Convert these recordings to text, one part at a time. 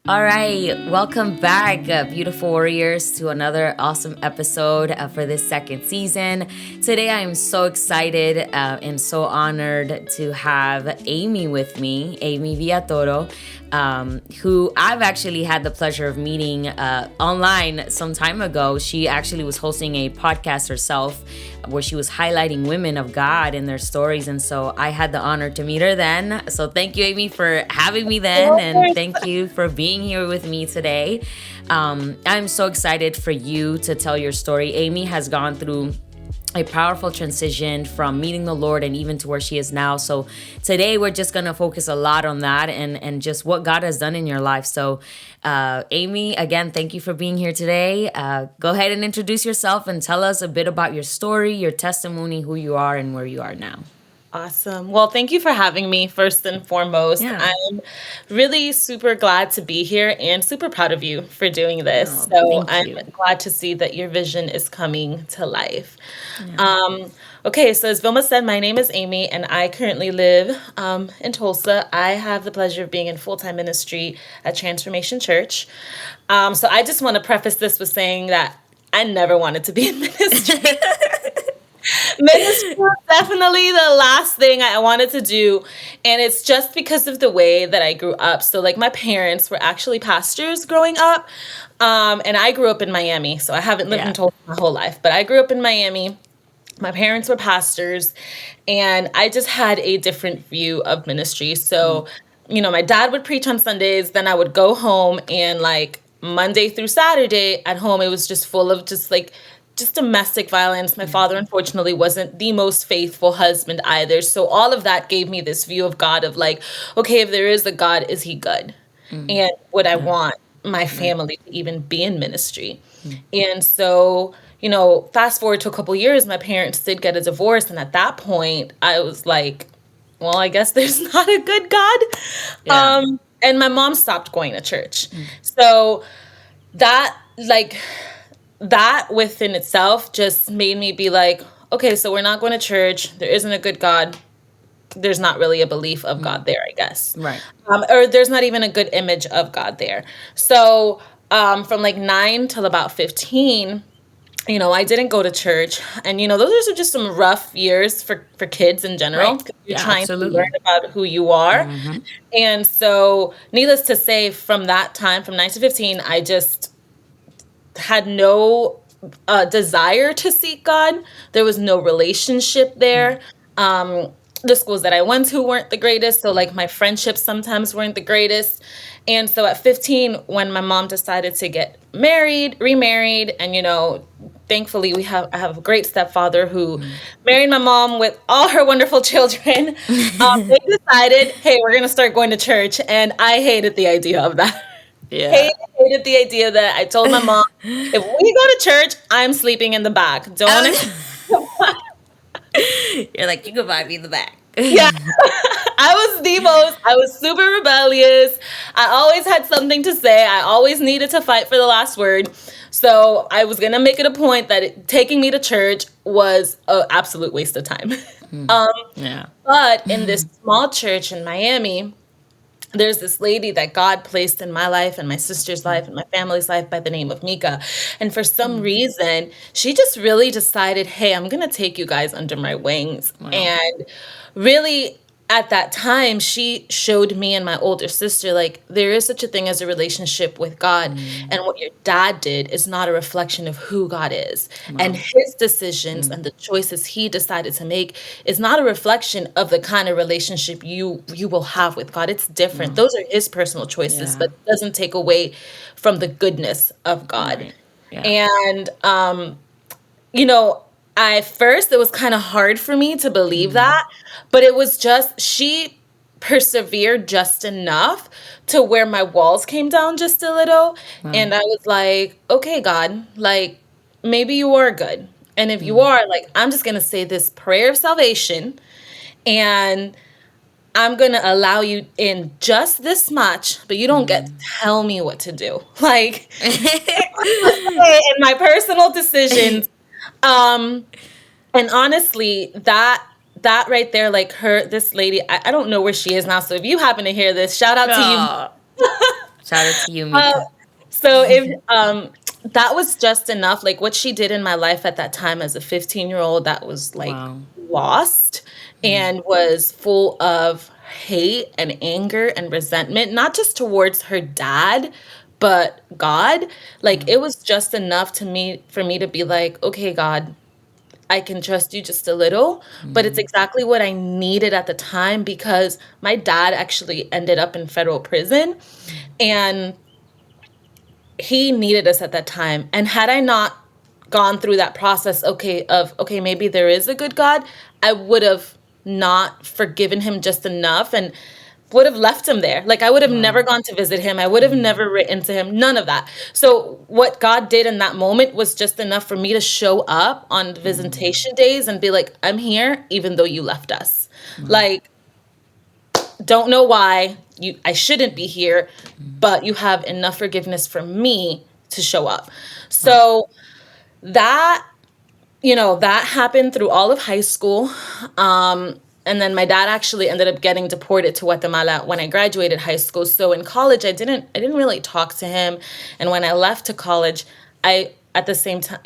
All right, welcome back, beautiful warriors, to another awesome episode for this second season. Today, I am so excited and so honored to have Amy with me, Amy Villatoro, who I've actually had the pleasure of meeting online some time ago. She actually was hosting a podcast herself where she was highlighting women of God and their stories. And so I had the honor to meet her then. So thank you, Amy, for having me then. And thank you for being here with me today. I'm so excited for you to tell your story. Amy has gone through a powerful transition from meeting the Lord and even to where she is now. So today we're just going to focus a lot on that and just what God has done in your life. So Amy, again, thank you for being here today. Go ahead and introduce yourself and tell us a bit about your story, your testimony, who you are and where you are now. Awesome. Well, thank you for having me first and foremost. Yeah. I'm really super glad to be here and super proud of you for doing this. Oh, So thank I'm you. glad to see that your vision is coming to life. Yeah. Okay, so as Vilma said, my name is Amy and I currently live in Tulsa. I have the pleasure of being in full-time ministry at Transformation Church. So I just want to preface this with saying that I never wanted to be in ministry. Ministry was definitely the last thing I wanted to do. And it's just because of the way that I grew up. So, like, my parents were actually pastors growing up. And I grew up in Miami. So, I haven't lived in Yeah. Tulsa my whole life, but I grew up in Miami. My parents were pastors. And I just had a different view of ministry. So, my dad would preach on Sundays. Then I would go home and, like, Monday through Saturday at home, it was just full of just domestic violence. My father, unfortunately, wasn't the most faithful husband either. So all of that gave me this view of God of like, okay, if there is a God, is he good? And would I Yeah. want my Right. family to even be in ministry? And so, fast forward to a couple years, my parents did get a divorce. And at that point, I was like, well, I guess there's not a good God. Yeah. And my mom stopped going to church. So that, like, that within itself just made me be like, okay, so we're not going to church. There isn't a good God. There's not really a belief of God there, I guess. Right. Or there's not even a good image of God there. So from like 9 till about 15, I didn't go to church. And, those are just some rough years for kids in general. Right. 'Cause you're Yeah, trying to learn absolutely. about who you are. And so, needless to say, from that time, from 9 to 15, I just had no desire to seek God. There was no relationship there. The schools that I went to weren't the greatest. So, like, my friendships sometimes weren't the greatest. And so at 15, when my mom decided to get remarried, and, thankfully I have a great stepfather who married my mom with all her wonderful children. They decided, hey, we're going to start going to church. And I hated the idea of that. Yeah. Hated the idea that I told my mom, if we go to church, I'm sleeping in the back. Don't expect. You're like, you can buy me in the back. Yeah, I was super rebellious. I always had something to say. I always needed to fight for the last word. So I was going to make it a point that taking me to church was an absolute waste of time. Yeah. But in this small church in Miami, there's this lady that God placed in my life and my sister's life and my family's life by the name of Mika. And for some reason, she just really decided, hey, I'm going to take you guys under my wings. Wow. And really, at that time, she showed me and my older sister, like, there is such a thing as a relationship with God. And what your dad did is not a reflection of who God is. And Wow. his decisions and the choices he decided to make is not a reflection of the kind of relationship you will have with God. It's different. Those are his personal choices, Yeah. but it doesn't take away from the goodness of God. Right. Yeah. And you know, I first it was kind of hard for me to believe that, but it was just she persevered just enough to where my walls came down just a little, Wow. and I was like, "Okay, God, like maybe you are good. And if you are, like I'm just going to say this prayer of salvation and I'm going to allow you in just this much, but you don't get to tell me what to do." Like in my personal decisions. Um, and honestly, that right there, like this lady, I don't know where she is now. So if you happen to hear this, shout out to you. Oh, Shout out to you, Uh, Mika. so if that was just enough, like what she did in my life at that time as a 15-year-old, that was like Wow. lost and was full of hate and anger and resentment, not just towards her dad, but God. Like it was just enough to me for me to be like, okay, God, I can trust you just a little, but it's exactly what I needed at the time because my dad actually ended up in federal prison and he needed us at that time. And had I not gone through that process, okay, maybe there is a good God, I would have not forgiven him just enough and would have left him there. Like I would have never Wow. gone to visit him. I would have never written to him. None of that. So what God did in that moment was just enough for me to show up on the visitation days and be like, I'm here even though you left us. Like don't know why I shouldn't be here, but you have enough forgiveness for me to show up. Wow. So that that happened through all of high school. And then my dad actually ended up getting deported to Guatemala when I graduated high school. So in college, I didn't really talk to him. And when I left to college, I at the same time,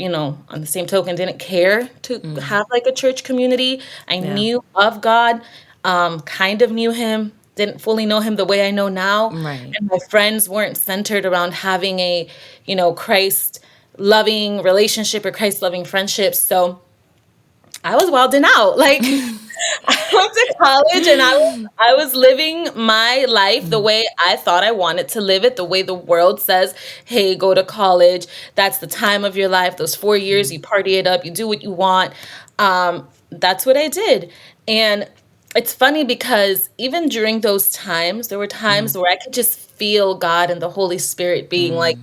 on the same token, didn't care to have like a church community. I Yeah. knew of God, kind of knew him, didn't fully know him the way I know now. Right. And my friends weren't centered around having a, Christ loving relationship or Christ loving friendship. So I was wilding out. Like I went to college and I was living my life the way I thought I wanted to live it, the way the world says, hey, go to college. That's the time of your life. Those 4 years, you party it up, you do what you want. That's what I did. And it's funny because even during those times, there were times where I could just feel God and the Holy Spirit being like,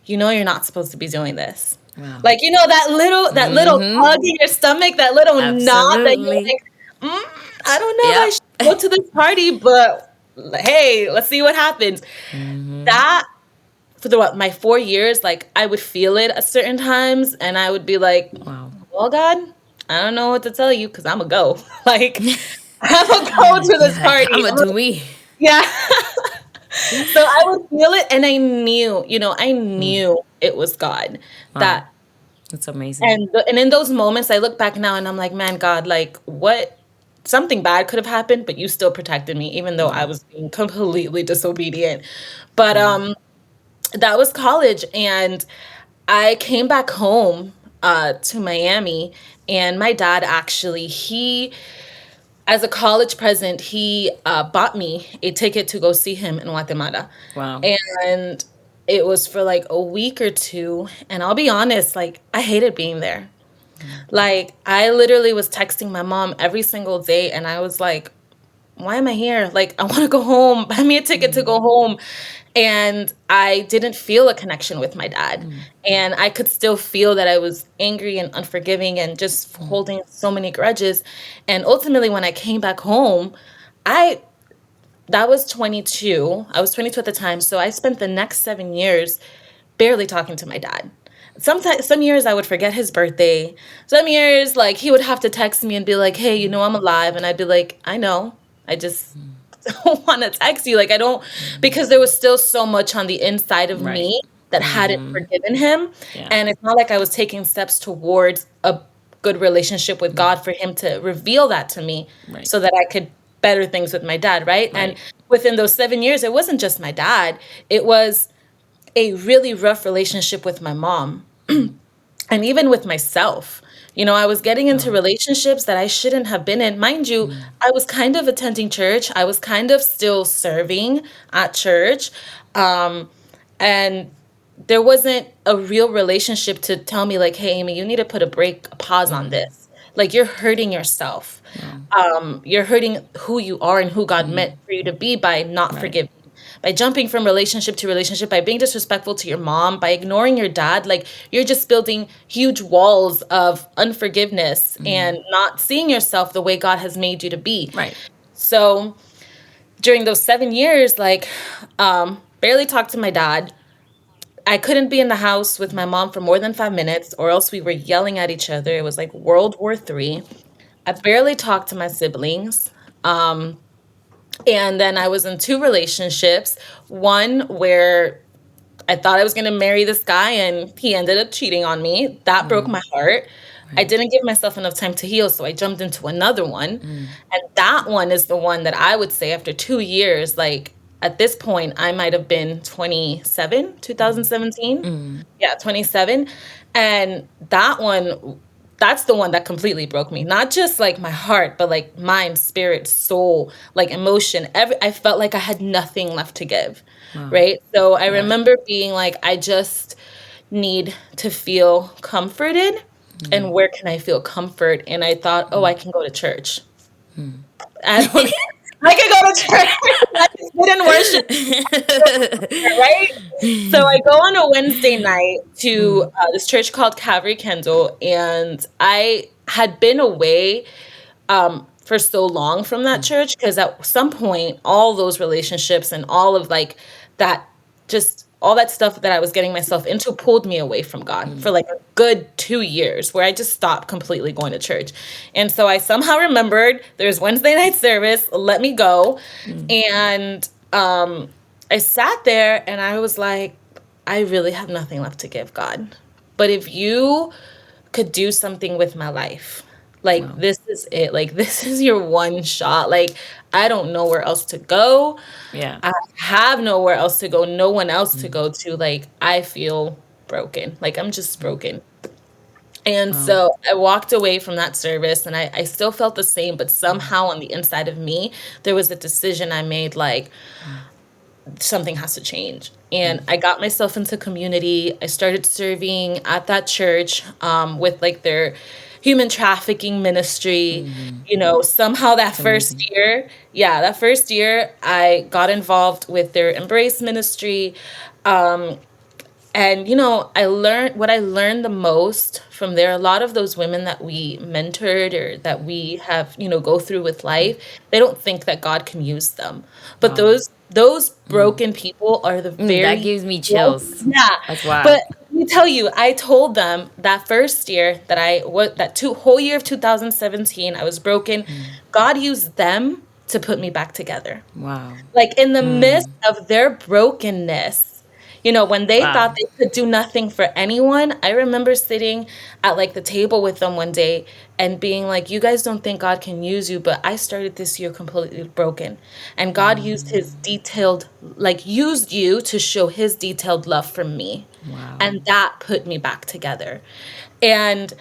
you're not supposed to be doing this. Wow. Like, that little tug in your stomach, that little knot that you're Absolutely. like, I don't know if I Yep. should go to this party, but hey, let's see what happens. That for my 4 years, like I would feel it at certain times and I would be like, Wow. well, God, I don't know what to tell you because I'm gonna go. Like, I'm gonna go to this Like, I'm party. gonna do me. Yeah. So I would feel it and I knew it was God Wow. that That's amazing. and in those moments I look back now and I'm like, man, God, like what something bad could have happened, but you still protected me even though I Wow. was being completely disobedient. But Yeah. that was college and I came back home to Miami and my dad actually he as a college present, he bought me a ticket to go see him in Guatemala. Wow. And it was for like a week or two. And I'll be honest, like, I hated being there. Like, I literally was texting my mom every single day, and I was like, why am I here? Like, I want to go home. Buy me a ticket to go home. And I didn't feel a connection with my dad. And I could still feel that I was angry and unforgiving and just holding so many grudges. And ultimately, when I came back home, I that was 22. I was 22 at the time. So I spent the next 7 years barely talking to my dad. Sometimes, some years I would forget his birthday. Some years, like, he would have to text me and be like, hey, I'm alive. And I'd be like, I know. I just don't want to text you. Like, I don't, because there was still so much on the inside of Right. me that hadn't forgiven him. Yeah. And it's not like I was taking steps towards a good relationship with God for him to reveal that to me Right. so that I could better things with my dad, right? And Right. within those 7 years, it wasn't just my dad, it was a really rough relationship with my mom and even with myself. I was getting into Wow. relationships that I shouldn't have been in. Mind you, I was kind of attending church. I was kind of still serving at church. And there wasn't a real relationship to tell me, like, hey, Amy, you need to put a pause on this. Like, you're hurting yourself. Wow. You're hurting who you are and who God meant for you to be by not Right. forgiving, by jumping from relationship to relationship, by being disrespectful to your mom, by ignoring your dad. Like you're just building huge walls of unforgiveness and not seeing yourself the way God has made you to be. Right. So during those 7 years, like, barely talked to my dad. I couldn't be in the house with my mom for more than 5 minutes, or else we were yelling at each other. It was like World War III. I barely talked to my siblings. And then I was in two relationships. One where I thought I was going to marry this guy and he ended up cheating on me. That broke my heart. I Right. didn't give myself enough time to heal, so I jumped into another one. And that one is the one that I would say after 2 years, like at this point, I might have been 27, 2017. Yeah, 27. And that one, that's the one that completely broke me. Not just like my heart, but like mind, spirit, soul, like emotion. I felt like I had nothing left to give. Wow. Right. So I Right. remember being like, I just need to feel comforted. And where can I feel comfort? And I thought, oh, I can go to church. I don't, I can go to church. I can sit and worship, right? So I go on a Wednesday night to this church called Calvary Kendall, and I had been away for so long from that church because at some point, all those relationships and all of like that, just all that stuff that I was getting myself into pulled me away from God for like a good 2 years where I just stopped completely going to church. And so I somehow remembered there's Wednesday night service, let me go. And I sat there and I was like, I really have nothing left to give God. But if you could do something with my life, like Wow. this is it. Like this is your one shot. Like I don't know where else to go. Yeah. I have nowhere else to go, no one else to go to. Like I feel broken. Like I'm just broken. And Wow. so I walked away from that service and I still felt the same, but somehow on the inside of me, there was a decision I made like, something has to change. And I got myself into community. I started serving at that church with like their human trafficking ministry. You know, somehow that It's amazing. first year, yeah, that first year, I got involved with their embrace ministry. And you know, I learned the most from there. A lot of those women that we mentored or that we have, you know, go through with life, they don't think that God can use them. But Wow. those broken people are the That very gives me chills. yeah. That's But wild. let me tell you, I told them that first year that that whole year of 2017, I was broken. God used them to put me back together, Wow. like in the midst of their brokenness, you know, when they Wow. thought they could do nothing for anyone. I remember sitting at like the table with them one day and being like, you guys don't think God can use you, but I started this year completely broken, and God used his detailed, like used you to show his detailed love for me, Wow. and that put me back together. And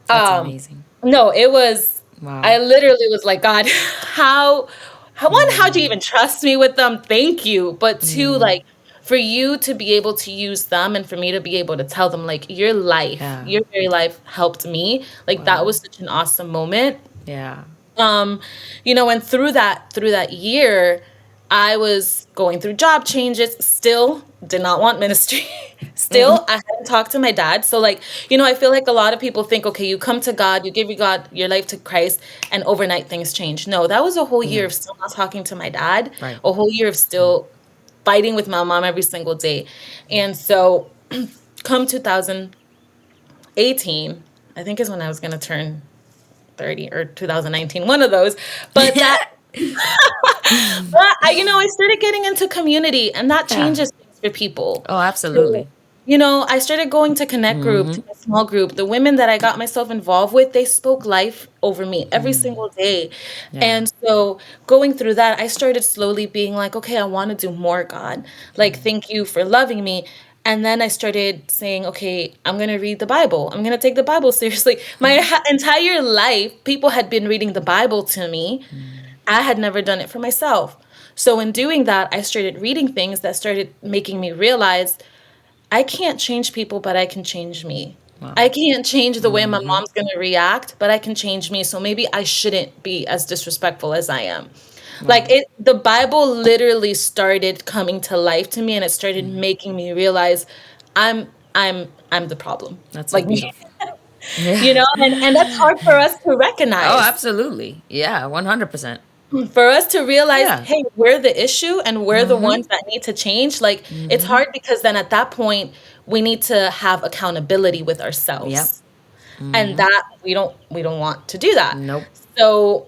That's um, amazing. no, it was, Wow. I literally was like, God, one, how'd you even trust me with them? Thank you. But two, like, for you to be able to use them and for me to be able to tell them, like, Yeah. your very life helped me. Like, that Wow. was such an awesome moment. Yeah. Um, you know, and through that year, I was going through job changes, still did not want ministry. Still, I hadn't talked to my dad. So like, you know, I feel like a lot of people think, okay, you come to God, you give your life to Christ, and overnight things change. No, that was a whole year No. of still not talking to my dad, Right. a whole year of still fighting with my mom every single day. And so come 2018, I think is when I was gonna turn 30, or 2019, one of those. But that But you know, I started getting into community, and that Yeah. changes things for people. Oh, So, absolutely. you know, I started going to connect group, to a small group. The women that I got myself involved with, they spoke life over me every single day. Yeah. And so going through that, I started slowly being like, okay, I want to do more, God. Like, thank you for loving me. And then I started saying, okay, I'm going to read the Bible. I'm going to take the Bible seriously. My entire life, people had been reading the Bible to me. I had never done it for myself. So in doing that, I started reading things that started making me realize I can't change people, but I can change me. Wow. I can't change the way my mom's going to react, but I can change me. So maybe I shouldn't be as disrespectful as I am. Like Wow. the Bible literally started coming to life to me, and it started making me realize I'm the problem. That's so Like beautiful. Yeah. you know, and that's hard for us to Oh, recognize. absolutely. Yeah. 100%. For us to realize, Yeah. hey, we're the issue and we're the ones that need to change. Like it's hard because then at that point we need to have accountability with Yep. ourselves, and that we don't want to do that. Nope. So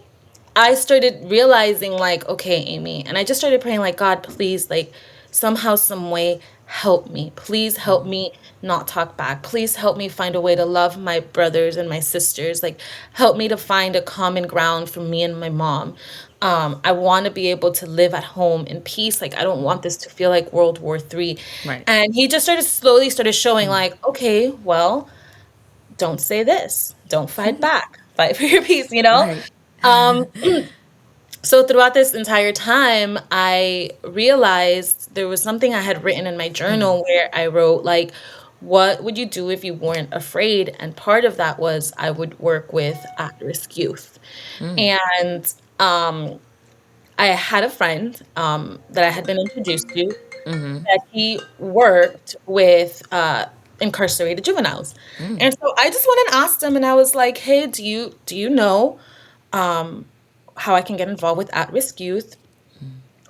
I started realizing, like, okay, Amy, and I just started praying, like, God, please, like, somehow, some way, help me. Please help me not talk back. Please help me find a way to love my brothers and my sisters. Like, help me to find a common ground for me and my mom. I want to be able to live at home in peace. Like, I don't want this to feel like World War III. Right. And he just started showing, like, okay, well, don't say this. Don't fight back. Fight for your peace, you know? Right. Um, so throughout this entire time, I realized there was something I had written in my journal where I wrote, like, what would you do if you weren't afraid? And part of that was I would work with at-risk youth. And I had a friend that I had been introduced to, that he worked with incarcerated juveniles. And so I just went and asked him, and I was like, hey, do you know how I can get involved with at-risk youth,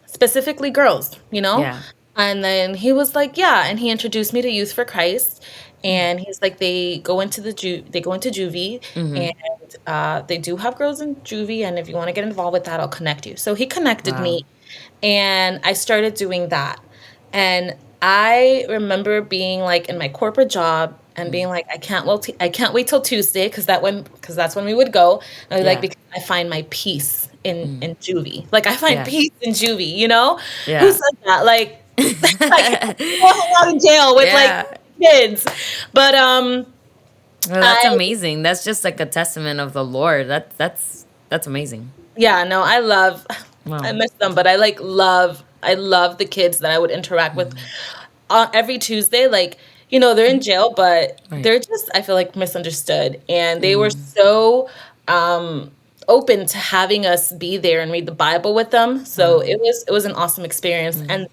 specifically girls, you know? Yeah. And then he was like, yeah, and he introduced me to Youth for Christ. And he's like, they go into juvie, and they do have girls in juvie, and if you want to get involved with that, I'll connect you. So he connected Wow. me, and I started doing that. And I remember being like in my corporate job and being like, I can't wait till Tuesday, because that's when we would go. And I'd be like, Yeah. because I find my peace in juvie. Like, I find Yeah. peace in juvie, you know? Who Yeah. said that? Like, like, go hang out in jail with like Yeah. kids. But Well, that's I amazing. That's just like a testament of the Lord. That's amazing. yeah, no, I Wow. miss them, but I love the kids that I would interact with every Tuesday. Like, they're in jail, but Right. they're just, I feel like, misunderstood. And they were so um, open to having us be there and read the Bible with them. So Wow. it was an awesome experience. And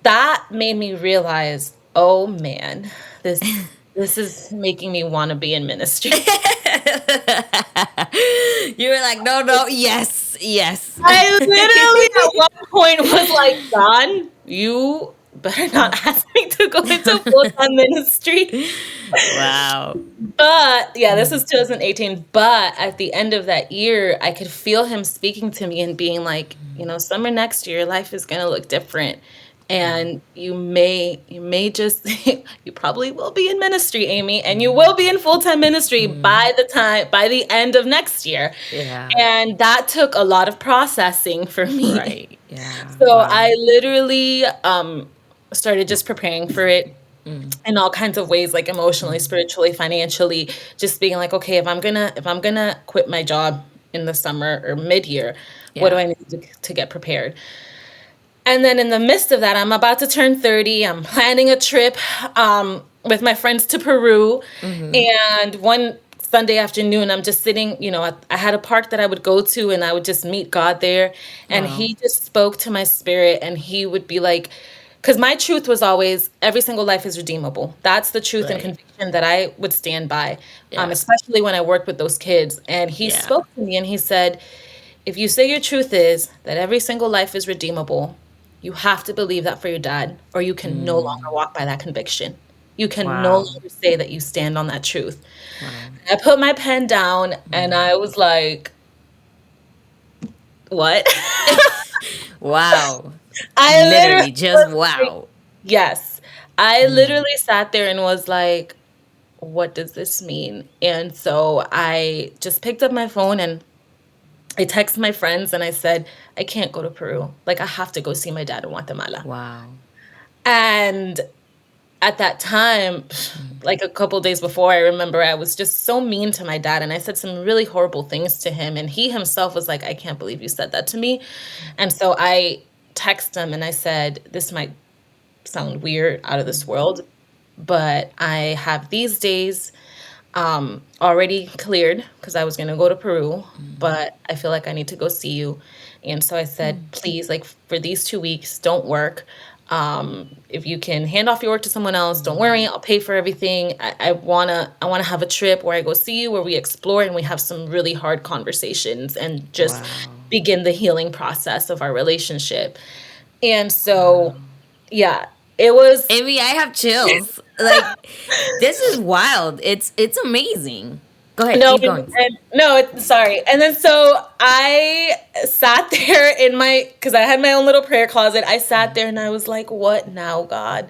that made me realize, oh man, this is making me want to be in ministry. You were like, no, no, yes, yes. I literally at one point was like, God, you better not ask me to go into full-time ministry. Wow. But yeah, this is 2018. But at the end of that year, I could feel him speaking to me and being like, summer next year, life is gonna look different. And you may just you probably will be in ministry, Amy, and you will be in full-time ministry by the end of next year. Yeah. And that took a lot of processing for me. Right. Yeah. So Wow. I literally started just preparing for it in all kinds of ways, like emotionally, spiritually, financially, just being like, okay, if I'm gonna quit my job in the summer or mid-year, what do Yeah. I need to get prepared? And then in the midst of that, I'm about to turn 30. I'm planning a trip with my friends to Peru. And one Sunday afternoon, I'm just sitting, I had a park that I would go to, and I would just meet God there. And Wow. he just spoke to my spirit, and he would be like, because my truth was always every single life is redeemable. That's the truth and Right. conviction that I would stand by, Yeah. especially when I worked with those kids. And he Yeah. spoke to me, and he said, if you say your truth is that every single life is redeemable, you have to believe that for your dad, or you can no longer walk by that conviction. You can no Wow. longer say that you stand on that truth. Wow. I put my pen down and I was like, what? Wow. I literally Literally just was like, wow. yes. I literally sat there and was like, what does this mean? And so I just picked up my phone and I texted my friends and I said, I can't go to Peru. Like, I have to go see my dad in Guatemala. Wow. And at that time, like a couple days before, I remember I was just so mean to my dad and I said some really horrible things to him. And he himself was like, I can't believe you said that to me. And so I texted him and I said, this might sound weird, out of this world, but I have these days already cleared because I was going to go to Peru, but I feel like I need to go see you. And so I said, please, like, for these 2 weeks, don't work. If you can hand off your work to someone else, don't worry, I'll pay for everything. I wanna have a trip where I go see you, where we explore and we have some really hard conversations and just Wow. begin the healing process of our relationship. And so, Wow. yeah, it was. Amy, I have chills. Like, this is wild. It's amazing. Go ahead, No, keep going. no, sorry. And then so I sat there in my, because I had my own little prayer closet. I sat there and I was like, "What now, God?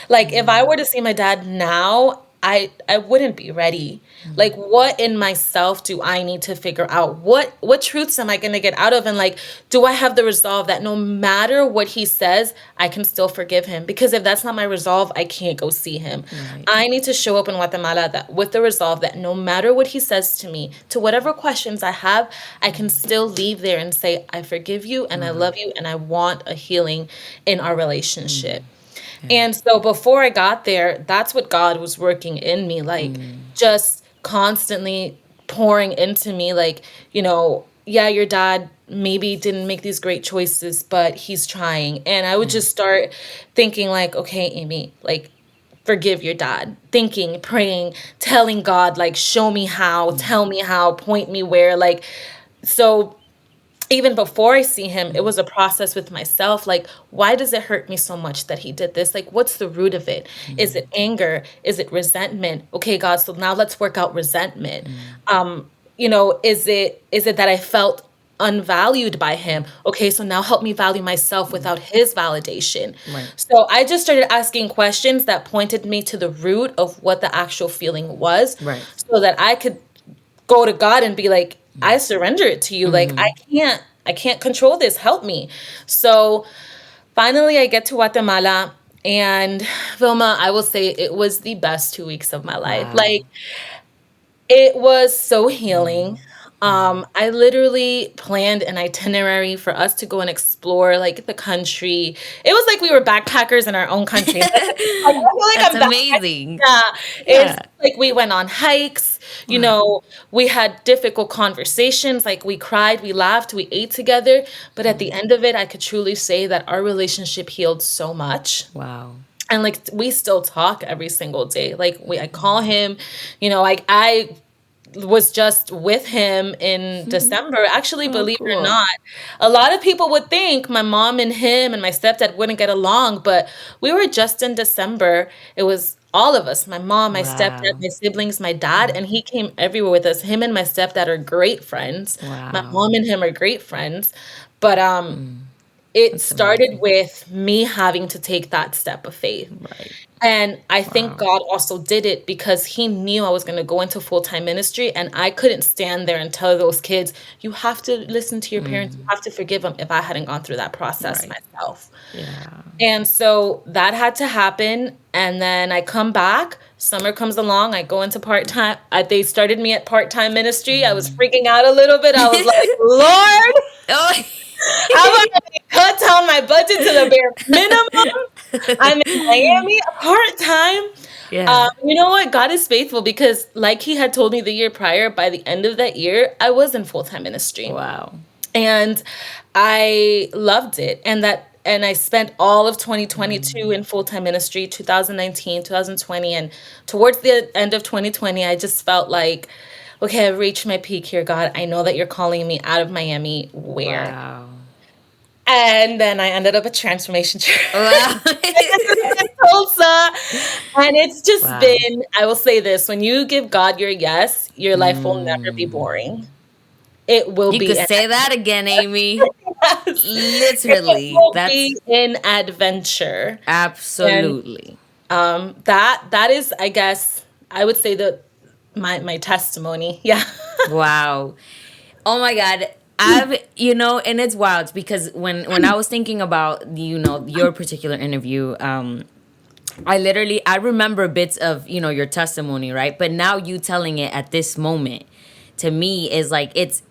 Like, if I were to see my dad now, I wouldn't be ready. Like, what in myself do I need to figure out? What truths am I going to get out of? And like, do I have the resolve that no matter what he says, I can still forgive him? Because if that's not my resolve, I can't go see him. Right. I need to show up in Guatemala that with the resolve that no matter what he says to me, to whatever questions I have, I can still leave there and say, I forgive you and I love you and I want a healing in our relationship. And so before I got there, that's what God was working in me, like just constantly pouring into me, like, yeah, your dad maybe didn't make these great choices, but he's trying. And I would just start thinking, like, okay, Amy, like, forgive your dad. Thinking, praying, telling God, like, show me how, tell me how, point me where. Like, so even before I see him, it was a process with myself. Like, why does it hurt me so much that he did this? Like, what's the root of it? Is it anger? Is it resentment? Okay, God, so now let's work out resentment. Is it that I felt unvalued by him? Okay, so now help me value myself without his validation. Right. So I just started asking questions that pointed me to the root of what the actual feeling was Right. so that I could go to God and be like, I surrender it to you. Like, I can't control this. Help me. So finally I get to Guatemala, and Vilma, I will say it was the best 2 weeks of my life. Wow. Like, it was so healing. I literally planned an itinerary for us to go and explore like the country. It was like we were backpackers in our own country. Like, I feel like That's I'm back. amazing. Yeah, Yeah. it's like we went on hikes. We had difficult conversations. Like, we cried, we laughed, we ate together. But at the end of it, I could truly say that our relationship healed so much. Wow. And like, we still talk every single day. Like, I call him, like, I was just with him in December. Actually, Oh, believe it or cool. not, a lot of people would think my mom and him and my stepdad wouldn't get along, but we were just in December. It was all of us, my mom, my stepdad, Wow. my siblings, my dad, and he came everywhere with us. Him and my stepdad are great friends. My Wow. mom and him are great friends. But it That's started amazing. with me having to take that step of faith. Right. And I think Wow. God also did it because he knew I was going to go into full-time ministry, and I couldn't stand there and tell those kids, you have to listen to your parents, you have to forgive them, if I hadn't gone through that process Right. myself. Yeah. And so that had to happen. And then I come back, summer comes along, I go into part-time. They started me at part-time ministry. I was freaking out a little bit. I was like, Lord, Oh. how about I cut down my budget to the bare minimum? I'm in Miami part time. Yeah. You know what? God is faithful because, like He had told me the year prior, by the end of that year, I was in full time ministry, Wow. and I loved it. And I spent all of 2022 in full time ministry, 2019, 2020, and towards the end of 2020, I just felt like, okay, I've reached my peak here, God. I know that you're calling me out of Miami. Where? Wow. And then I ended up at Transformation Church Wow. in Tulsa. And it's just Wow. been, I will say this, when you give God your yes, your life will never be Mm. boring. It will You could be an say that again, Amy. yes. It Literally. will That's be an adventure. And absolutely. that is, I guess, I would say that my testimony. Yeah. Wow. Oh my God. And it's wild because when I was thinking about, your particular interview, I remember bits of, your testimony, right? But now you telling it at this moment to me is like, it's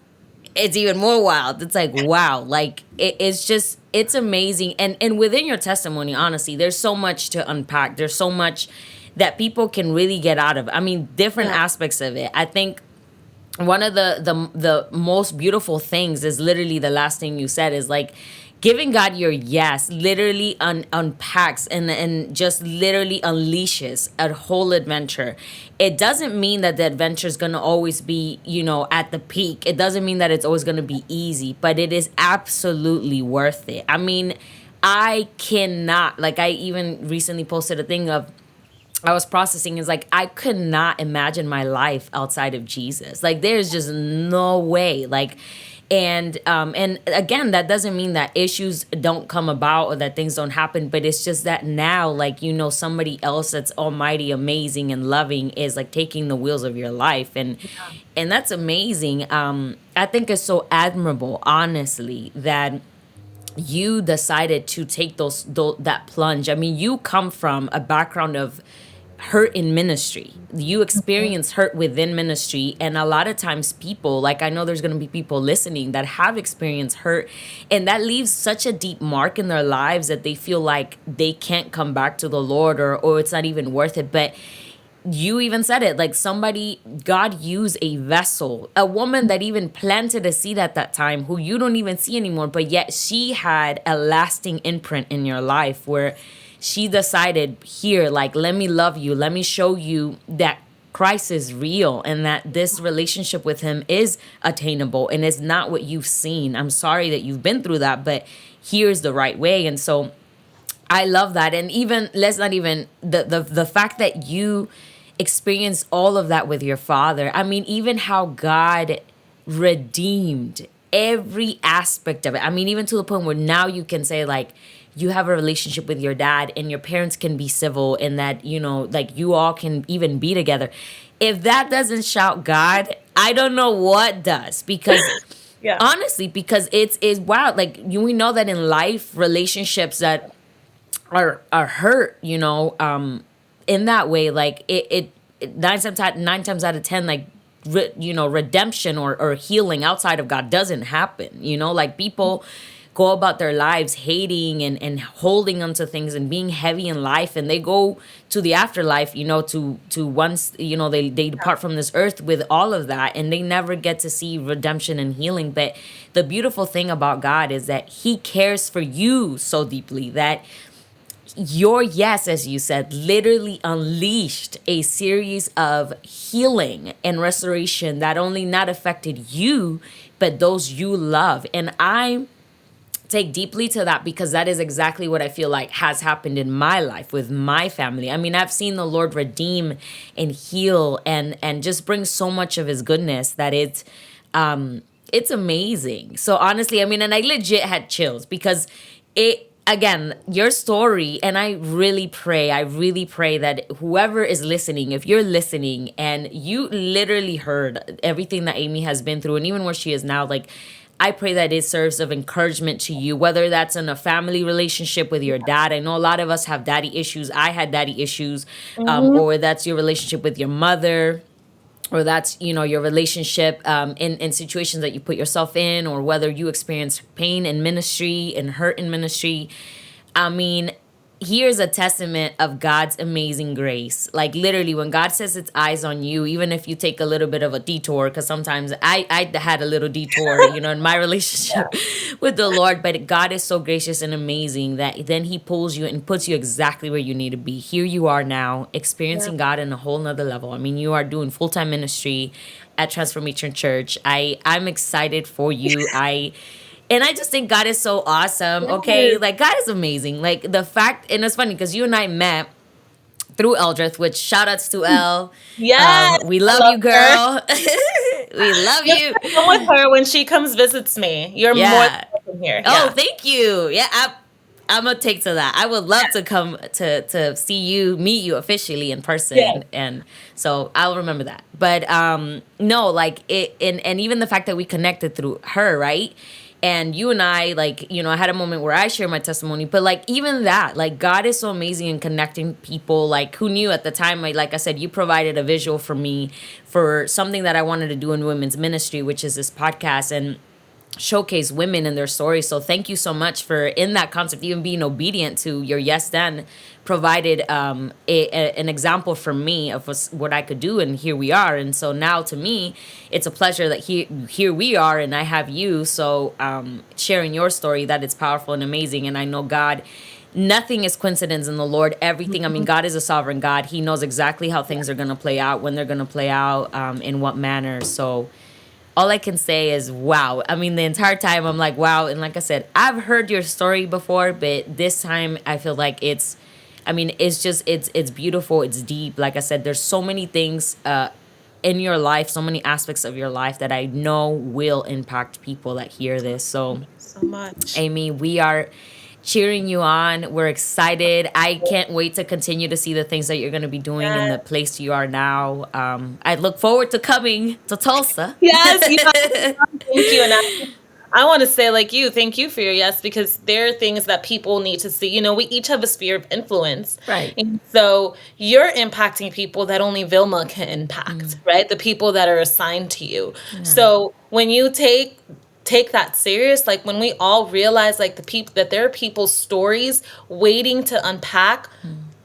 even more wild. It's like, wow, like it's amazing. And within your testimony, honestly, there's so much to unpack. There's so much that people can really get out of. I mean, different Yeah. aspects of it. I think one of the most beautiful things is literally the last thing you said is like giving God your yes literally unpacks and just literally unleashes a whole adventure. It doesn't mean that the adventure is going to always be, at the peak. It doesn't mean that it's always going to be easy, but it is absolutely worth it. I mean, I cannot, like, I even recently posted a thing of I was processing is like I could not imagine my life outside of Jesus. Like there's just no way. Like and again, that doesn't mean that issues don't come about or that things don't happen, but it's just that now, like, you know, somebody else that's almighty, amazing, and loving is like taking the wheels of your life, and that's amazing. I think it's so admirable, honestly, that you decided to take that plunge. I mean, you come from a background of hurt in ministry. You experience hurt within ministry, and a lot of times people, like I know there's going to be people listening that have experienced hurt, and that leaves such a deep mark in their lives that they feel like they can't come back to the Lord, or it's not even worth it. But you even said it, like somebody, God used a vessel, a woman that even planted a seed at that time who you don't even see anymore, but yet she had a lasting imprint in your life where she decided, here, like, let me love you, let me show you that Christ is real and that this relationship with him is attainable and it's not what you've seen. I'm sorry that you've been through that, but here's the right way. And so I love that. And even let's not even the fact that you experience all of that with your father. I mean, even how God redeemed every aspect of it. I mean, even to the point where now you can say, like, you have a relationship with your dad and your parents can be civil and that, you know, like you all can even be together. If that doesn't shout God, I don't know what does, because Yeah. honestly, because it's wow. Like we know that in life, relationships that are hurt, you know, in that way, like nine times out of ten, like you know, redemption or healing outside of God doesn't happen. You know, like people go about their lives hating and holding onto things and being heavy in life, and they go to the afterlife, you know, to once, you know, they depart from this earth with all of that, and they never get to see redemption and healing. But the beautiful thing about God is that he cares for you so deeply that your yes, as you said, literally unleashed a series of healing and restoration that only not affected you, but those you love. And I take deeply to that because that is exactly what I feel like has happened in my life with my family. I mean, I've seen the Lord redeem and heal and just bring so much of his goodness that it's amazing. So honestly, I mean, and I legit had chills because it again, your story, and I really pray that whoever is listening, if you're listening and you literally heard everything that Amy has been through and even where she is now, like I pray that it serves of encouragement to you, whether that's in a family relationship with your dad. I know a lot of us have daddy issues. I had daddy issues, Hmm. or that's your relationship with your mother, or that's, you know, your relationship in situations that you put yourself in, or whether you experience pain in ministry and hurt in ministry. I mean, here's a testament of God's amazing grace. Like literally, when God says its eyes on you, even if you take a little bit of a detour, because sometimes I had a little detour, you know, in my relationship with the Lord, but God is so gracious and amazing that then he pulls you and puts you exactly where you need to be. Here you are now Yeah. experiencing God in a whole nother level. I mean, you are doing full-time ministry at Transformation Church. I'm excited for you. I just think God is so awesome. Okay, Yes. like God is amazing. Like the fact, and it's funny because you and I met through Eldrith, which shout outs to Elle. Yes, We I love love you, her. girl. We love Just you. come with her when she comes visits me. You're more than Yeah. welcome here. Oh, Yeah. thank you. Yeah, I'm gonna take to that. I would love to come to see you, meet you officially in Yes. person, and so I'll remember that. But no, like it, and even the fact that we connected through her, right? And you and I, like, you know, I had a moment where I shared my testimony, but like even that, like God is so amazing in connecting people. Like who knew at the time? Like I said, you provided a visual for me for something that I wanted to do in women's ministry, which is this podcast, and showcase women and their stories. So thank you so much for in that concept, even being obedient to your yes then provided an example for me of what I could do, and here we are. And so now to me, it's a pleasure that here we are, and I have you. So sharing your story, that it's powerful and amazing. And I know God. Nothing is coincidence in the Lord. Everything, I mean, Mhm. God is a sovereign God. He knows exactly how things are going to play out, when they're going to play out, in what manner. So, all I can say is wow. I mean, the entire time I'm like, wow. And like I said, I've heard your story before, but this time I feel like it's I mean, it's beautiful, it's deep. Like I said, there's so many things in your life, so many aspects of your life that I know will impact people that hear this. So So much. Amy, we are cheering you on. We're excited. I can't wait to continue to see the things that you're going to be doing in the Yes. place you are now. I look forward to coming to Tulsa. Yes, thank you. And I want to say, like you, thank you for your yes, because there are things that people need to see. We each have a sphere of influence. Right. And so you're impacting people that only Vilma can impact, right? The people that are assigned to you. So when you take that serious, like when we all realize like the people that there are people's stories waiting to unpack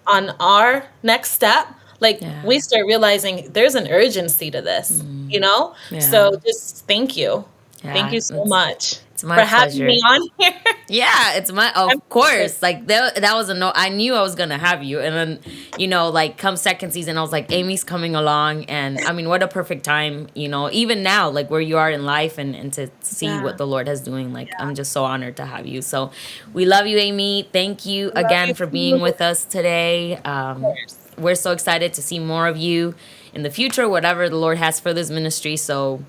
on our next step, like we start realizing there's an urgency to this. Yeah. So just thank you. Thank Yeah, you so much it's for my having me pleasure. on here. Yeah, it's my, I'm of excited. course. Like that was a no. I knew I was gonna have you, and then like come second season, I was like, Amy's coming along, and I mean, what a perfect time. Even now, like where you are in life, and to see Yeah. what the Lord is doing. Like Yeah. I'm just so honored to have you. So we love you, Amy. Thank you Love you again for being too. with us today. Of course. We're so excited to see more of you in the future, whatever the Lord has for this ministry. So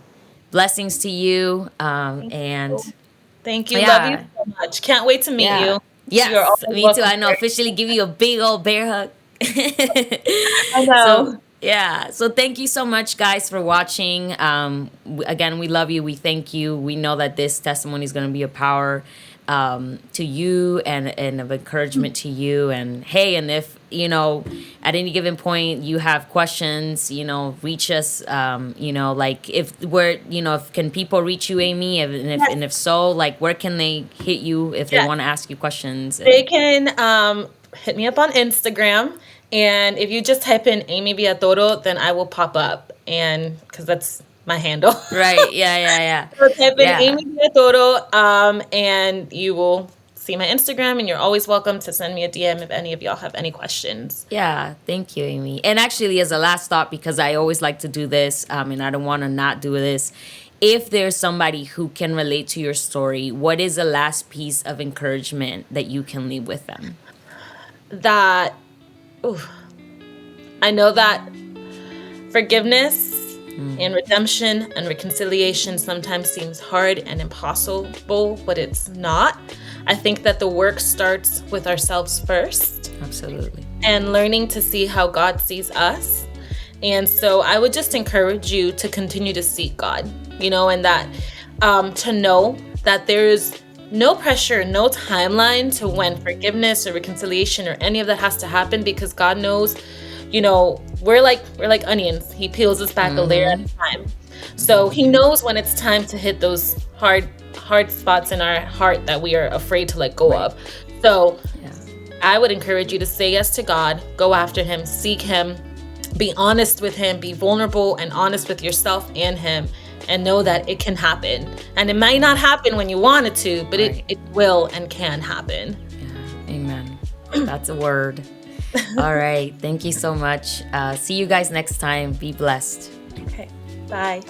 blessings to you, Thank and you. Thank you. Love you yeah. so much. Can't wait to meet Yeah. you. You're Yes, always me too. welcome I know. here. Officially give you a big old bear hug. I So, know. yeah. So, thank you so much, guys, for watching. Again, we love you. We thank you. We know that this testimony is going to be a power to you and of encouragement to you. And hey, and if, at any given point you have questions, reach us, like if if can people reach you, Amy? Yes. And if so, like where can they hit you if they Yes. want to ask you questions? They And can hit me up on Instagram, and if you just type in Amy Villatoro, then I will pop up, and because that's my handle. right. Yeah, yeah, So type in yeah. Amy Villatoro, and you will see my Instagram, and you're always welcome to send me a DM if any of y'all have any questions. Yeah, thank you, Amy. And actually, as a last thought, because I always like to do this, and I don't want to not do this, if there's somebody who can relate to your story, what is the last piece of encouragement that you can leave with them? That, ooh, I know that forgiveness and redemption and reconciliation sometimes seems hard and impossible, but it's not. I think that the work starts with ourselves first Absolutely. and learning to see how God sees us. And so I would just encourage you to continue to seek God, and that to know that there's no pressure, no timeline to when forgiveness or reconciliation or any of that has to happen, because God knows, we're like onions. He peels us back a layer at a time. So he knows when it's time to hit those hard spots in our heart that we are afraid to let go of. So Yeah. I would encourage you to say yes to God, go after him, seek him, be honest with him, be vulnerable and honest with yourself and him, and know that it can happen. And it might not happen when you want it to, but Right. it will and can happen. Yeah. Amen. That's a word. All right. Thank you so much. See you guys next time. Be blessed. Okay. Bye.